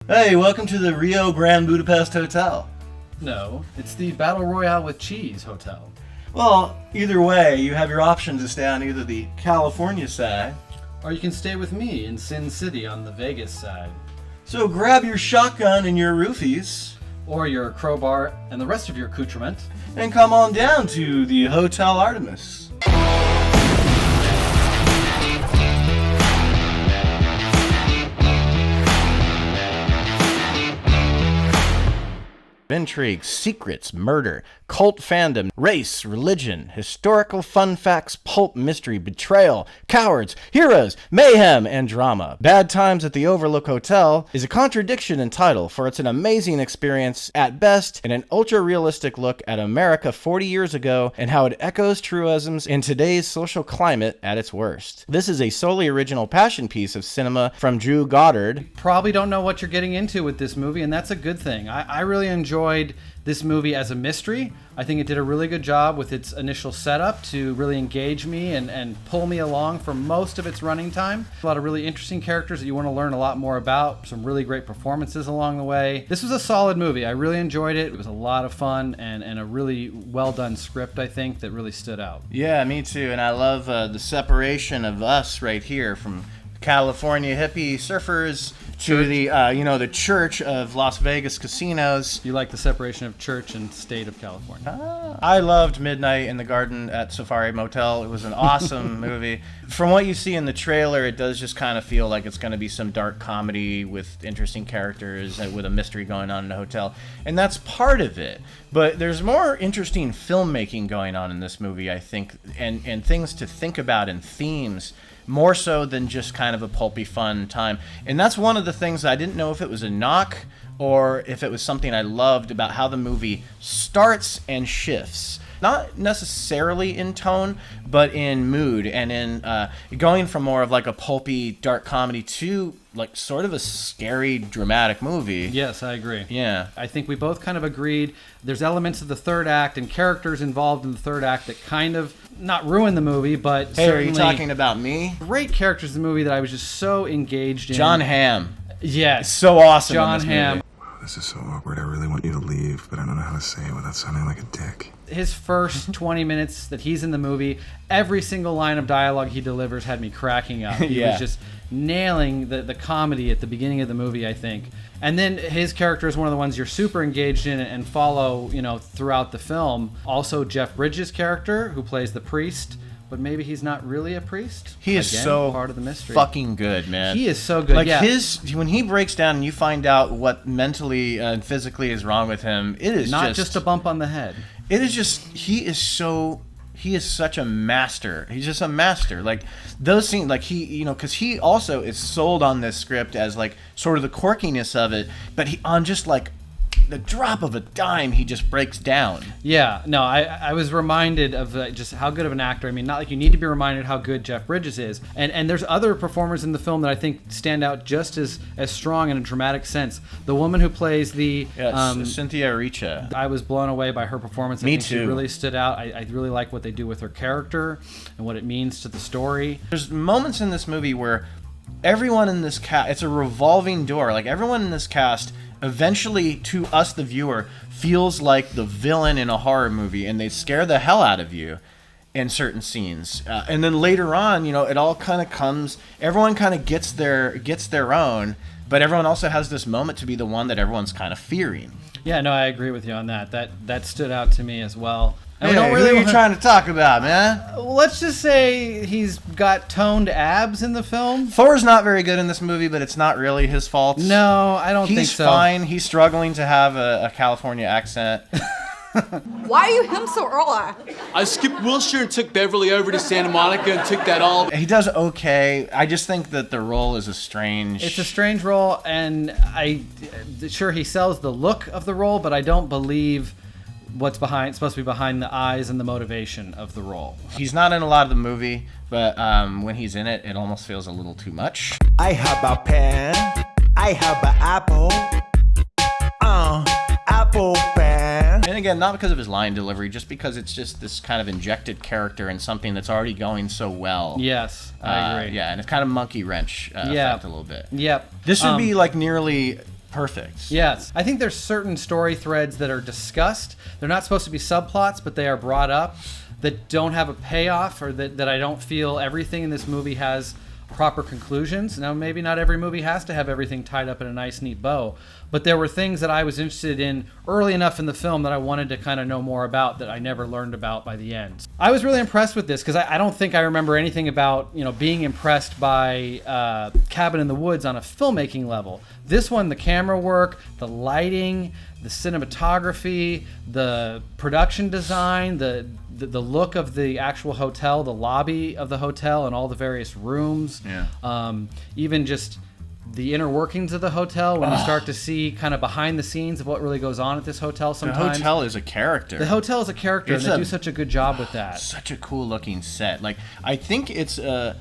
Hey, welcome to the Rio Grand Budapest Hotel. No, it's the Battle Royale with Cheese Hotel. Well, either way, you have your option to stay on either the California side, Or you can stay with me in Sin City on the Vegas side. so grab your shotgun and your roofies Or your crowbar and the rest of your accoutrement. and come on down to the Hotel Artemis. Intrigue, secrets, murder, cult fandom, race, religion, historical fun facts, pulp mystery, betrayal, cowards, heroes, mayhem, and drama. Bad Times at the Overlook Hotel is a contradiction in title, for it's an amazing experience at best and an ultra-realistic look at America 40 years ago and how it echoes truisms in today's social climate at its worst. This is a solely original passion piece of cinema from Drew Goddard. Probably don't know what you're getting into with this movie, and that's a good thing. I really enjoyed this movie as a mystery. I think it did a really good job with its initial setup to really engage me and pull me along for most of its running time. A lot of really interesting characters that you want to learn a lot more about. Some really great performances along the way. This was a solid movie. I really enjoyed it. It was a lot of fun and a really well done script, I think, that really stood out. Yeah, me too. And I love the separation of us right here from California hippie surfers to the the church of Las Vegas casinos. You like the separation of church and state of California. I loved Midnight in the Garden at Safari Motel. It was an awesome movie. From what you see in the trailer, it does just kind of feel like it's going to be some dark comedy with interesting characters and with a mystery going on in a hotel. And that's part of it. But there's more interesting filmmaking going on in this movie, I think, and things to think about and themes, more so than just kind of a pulpy fun time. And that's one of the things I didn't know if it was a knock or if it was something I loved about how the movie starts and shifts. Not necessarily in tone, but in mood and in going from more of like a pulpy dark comedy to like sort of a scary dramatic movie. Yes, I agree. Yeah. I think we both kind of agreed there's elements of the third act and characters involved in the third act that kind of not ruin the movie, but Hey, certainly are you talking about me? great characters in the movie that I was just so engaged in. John Hamm. Yes. So awesome. John in this Hamm. movie. This is so awkward. I really want you to leave, but I don't know how to say it without sounding like a dick. His first 20 minutes that he's in the movie, every single line of dialogue he delivers had me cracking up. He Yeah. was just nailing the comedy at the beginning of the movie, I think. And then his character is one of the ones you're super engaged in and follow, throughout the film. Also, Jeff Bridges' character, who plays the priest, but maybe he's not really a priest. He is Again, so part of the mystery. fucking good, man. He is so good. Like yeah. when he breaks down and you find out what mentally and physically is wrong with him, it is not just a bump on the head. It is just he is such a master. He's just a master. Like those scenes, like because he also is sold on this script as like sort of the quirkiness of it, but he on just like the drop of a dime, he just breaks down. Yeah, no, I was reminded of just how good of an actor. I mean, not like you need to be reminded how good Jeff Bridges is. And there's other performers in the film that I think stand out just as strong in a dramatic sense. The woman who plays the... Cynthia Erivo. I was blown away by her performance. Me I think too. She really stood out. I really like what they do with her character and what it means to the story. There's moments in this movie where everyone in this cast, it's a revolving door. Like everyone in this cast eventually, to us the viewer, feels like the villain in a horror movie, and they scare the hell out of you in certain scenes. And then later on, it all kind of comes. Everyone kind of gets their own, but everyone also has this moment to be the one that everyone's kind of fearing. Yeah, no, I agree with you on that. That stood out to me as well. And Hey, we don't really who are you trying to talk about, man? Let's just say he's got toned abs in the film. Thor's not very good in this movie, but it's not really his fault. No, I don't think so. He's fine. He's struggling to have a California accent. Why are you him so early? I skipped Wilshire and took Beverly over to Santa Monica and took that all. He does okay. I just think that the role is It's a strange role, and sure he sells the look of the role, but I don't believe what's supposed to be behind the eyes and the motivation of the role. He's not in a lot of the movie, but when he's in it, it almost feels a little too much. I have a pen. I have an apple. Apple pen. And again, not because of his line delivery, just because it's just this kind of injected character in something that's already going so well. Yes, I agree. Yeah, and it's kind of monkey wrench effect a little bit. Yep. This would be like nearly perfect. Yes. I think there's certain story threads that are discussed. They're not supposed to be subplots, but they are brought up that don't have a payoff, or that I don't feel everything in this movie has proper conclusions. Now, maybe not every movie has to have everything tied up in a nice, neat bow, but there were things that I was interested in early enough in the film that I wanted to kind of know more about that I never learned about by the end. I was really impressed with this because I don't think I remember anything about, being impressed by Cabin in the Woods on a filmmaking level. This one, the camera work, the lighting, the cinematography, the production design, the look of the actual hotel, the lobby of the hotel and all the various rooms. Yeah. Even just the inner workings of the hotel when you start to see kind of behind the scenes of what really goes on at this hotel sometimes. The hotel is a character. The hotel is a character, and they do such a good job with that. Such a cool looking set. Like, I think it's a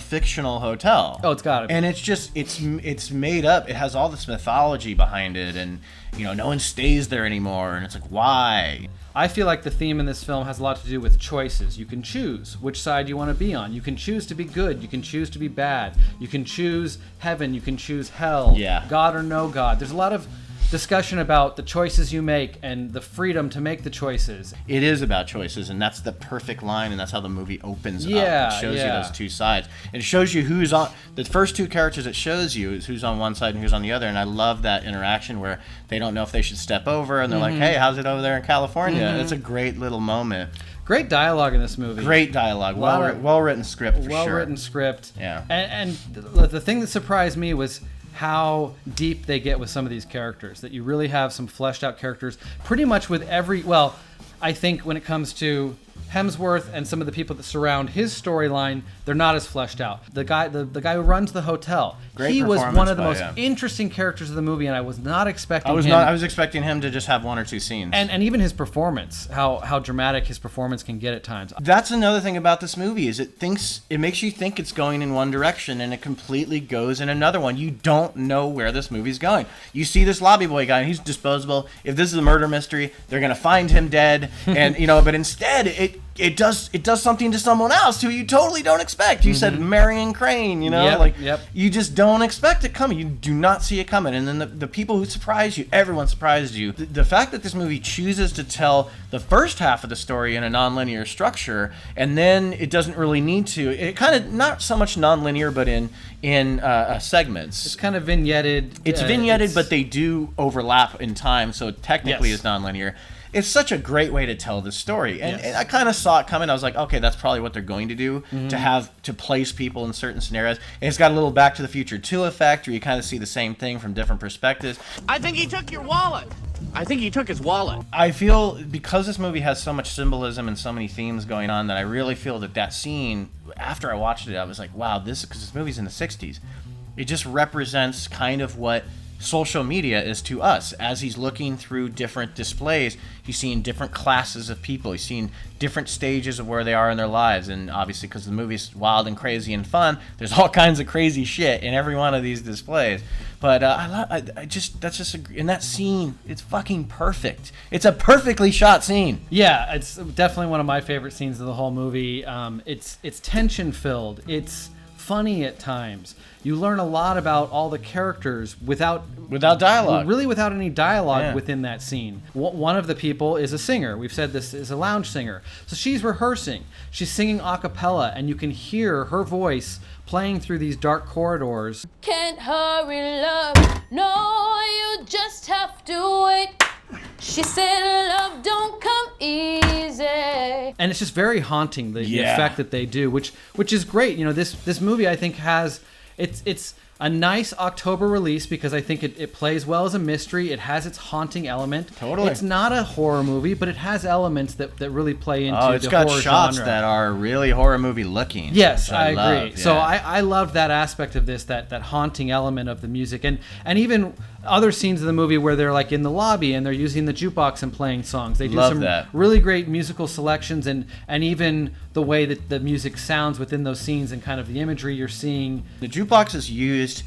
fictional hotel. Oh, it's got to be. And it's just, it's made up. It has all this mythology behind it, and, no one stays there anymore, and it's like, why? I feel like the theme in this film has a lot to do with choices. You can choose which side you want to be on. You can choose to be good. You can choose to be bad. You can choose heaven. You can choose hell. Yeah. God or no God. There's a lot of discussion about the choices you make and the freedom to make the choices. It is about choices, and that's the perfect line, and that's how the movie opens up. Yeah, It shows you those two sides. It shows you who's on. The first two characters it shows you is who's on one side and who's on the other, and I love that interaction where they don't know if they should step over, and they're like, hey, how's it over there in California? It's a great little moment. Great dialogue in this movie. Great dialogue. Well-written script, for sure. Well-written script. Yeah. And the thing that surprised me was how deep they get with some of these characters, that you really have some fleshed out characters pretty much with I think when it comes to Hemsworth and some of the people that surround his storyline, they're not as fleshed out. The guy who runs the hotel, he was one of the most interesting characters of the movie, and I was not expecting him. I was expecting him to just have one or two scenes. And even his performance, how dramatic his performance can get at times. That's another thing about this movie, is it makes you think it's going in one direction, and it completely goes in another one. You don't know where this movie's going. You see this lobby boy guy, and he's disposable. If this is a murder mystery, they're gonna find him dead, and but instead it does something to someone else who you totally don't expect. You said Marion Crane, Yep. You just don't expect it coming. You do not see it coming. And then the people who surprise you, everyone surprised you. The fact that this movie chooses to tell the first half of the story in a nonlinear structure, and then it doesn't really need to. It kind of, not so much nonlinear, but in segments. It's kind of vignetted. It's vignetted, but they do overlap in time, so technically it's nonlinear. It's such a great way to tell the story, and I kind of saw it coming. I was like, okay, that's probably what they're going to do, to place people in certain scenarios. And it's got a little Back to the Future 2 effect, where you kind of see the same thing from different perspectives. I think he took your wallet. I think he took his wallet. I feel, because this movie has so much symbolism and so many themes going on, that I really feel that scene, after I watched it, I was like, wow, because this movie's in the 60s. It just represents kind of what social media is to us. As he's looking through different displays, he's seeing different classes of people. He's seeing different stages of where they are in their lives. And obviously, because the movie's wild and crazy and fun, there's all kinds of crazy shit in every one of these displays. But in that scene, it's fucking perfect. It's a perfectly shot scene. Yeah, it's definitely one of my favorite scenes of the whole movie. It's tension filled. It's funny at times. You learn a lot about all the characters without dialogue. Really, without any dialogue within that scene. One of the people is a singer. We've said this is a lounge singer. So she's rehearsing. She's singing a cappella, and you can hear her voice playing through these dark corridors. Can't hurry, love. No, you just have to wait. She said love don't come easy. And it's just very haunting, the effect that they do, which is great. This movie, I think, has it's a nice October release because I think it plays well as a mystery. It has its haunting element. Totally. It's not a horror movie, but it has elements that really play into the horror genre. It's got shots that are really horror movie looking. Yes, I agree. Love, So I loved that aspect of this, that haunting element of the music. And even other scenes of the movie where they're like in the lobby and they're using the jukebox and playing songs. They do some really great musical selections, and even the way that the music sounds within those scenes and kind of the imagery you're seeing. The jukebox is used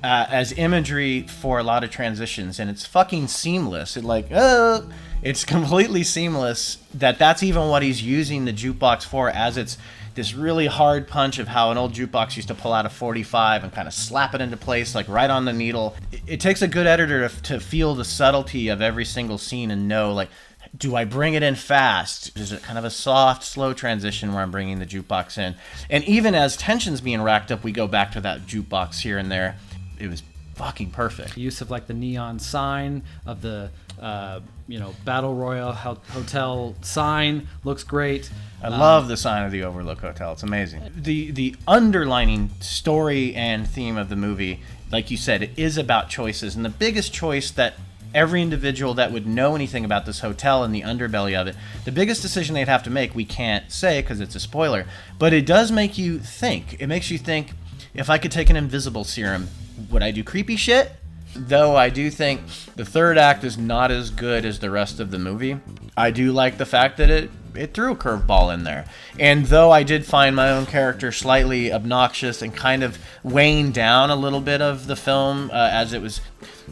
as imagery for a lot of transitions, and it's fucking seamless. It's completely seamless. That's even what he's using the jukebox for, as it's this really hard punch of how an old jukebox used to pull out a 45 and kind of slap it into place, like right on the needle. It takes a good editor to feel the subtlety of every single scene and know, like, do I bring it in fast? Is it kind of a soft, slow transition where I'm bringing the jukebox in? And even as tension's being racked up, we go back to that jukebox here and there. It was fucking perfect. The use of like the neon sign of the Battle Royale Hotel sign looks great. I love the sign of the Overlook Hotel. It's amazing. The underlining story and theme of the movie, like you said, it is about choices. And the biggest choice that every individual that would know anything about this hotel and the underbelly of it, the biggest decision they'd have to make, we can't say because it's a spoiler, but it does make you think. It makes you think, if I could take an invisible serum, would I do creepy shit? Though I do think the third act is not as good as the rest of the movie, I do like the fact that it threw a curveball in there. And though I did find my own character slightly obnoxious and kind of weighing down a little bit of the film as it was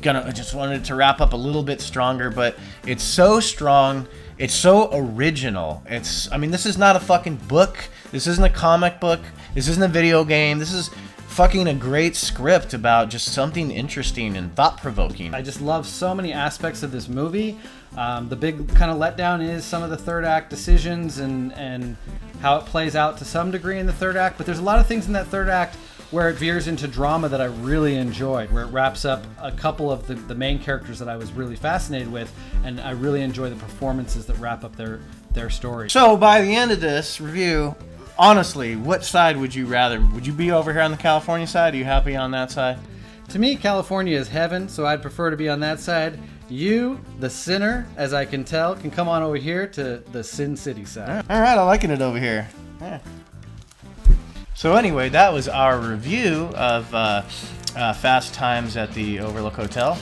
I just wanted to wrap up a little bit stronger, but it's so strong. It's so original. This is not a fucking book. This isn't a comic book. This isn't a video game. This is fucking a great script about just something interesting and thought-provoking. I just love so many aspects of this movie. The big kind of letdown is some of the third act decisions and how it plays out to some degree in the third act, but there's a lot of things in that third act where it veers into drama that I really enjoyed, where it wraps up a couple of the main characters that I was really fascinated with, and I really enjoy the performances that wrap up their story. So by the end of this review, honestly, what side would you rather? Would you be over here on the California side? Are you happy on that side? To me, California is heaven, so I'd prefer to be on that side. You, the sinner, as I can tell, can come on over here to the Sin City side. All right, I'm liking it over here. Yeah. So anyway, that was our review of Fast Times at the Overlook Hotel.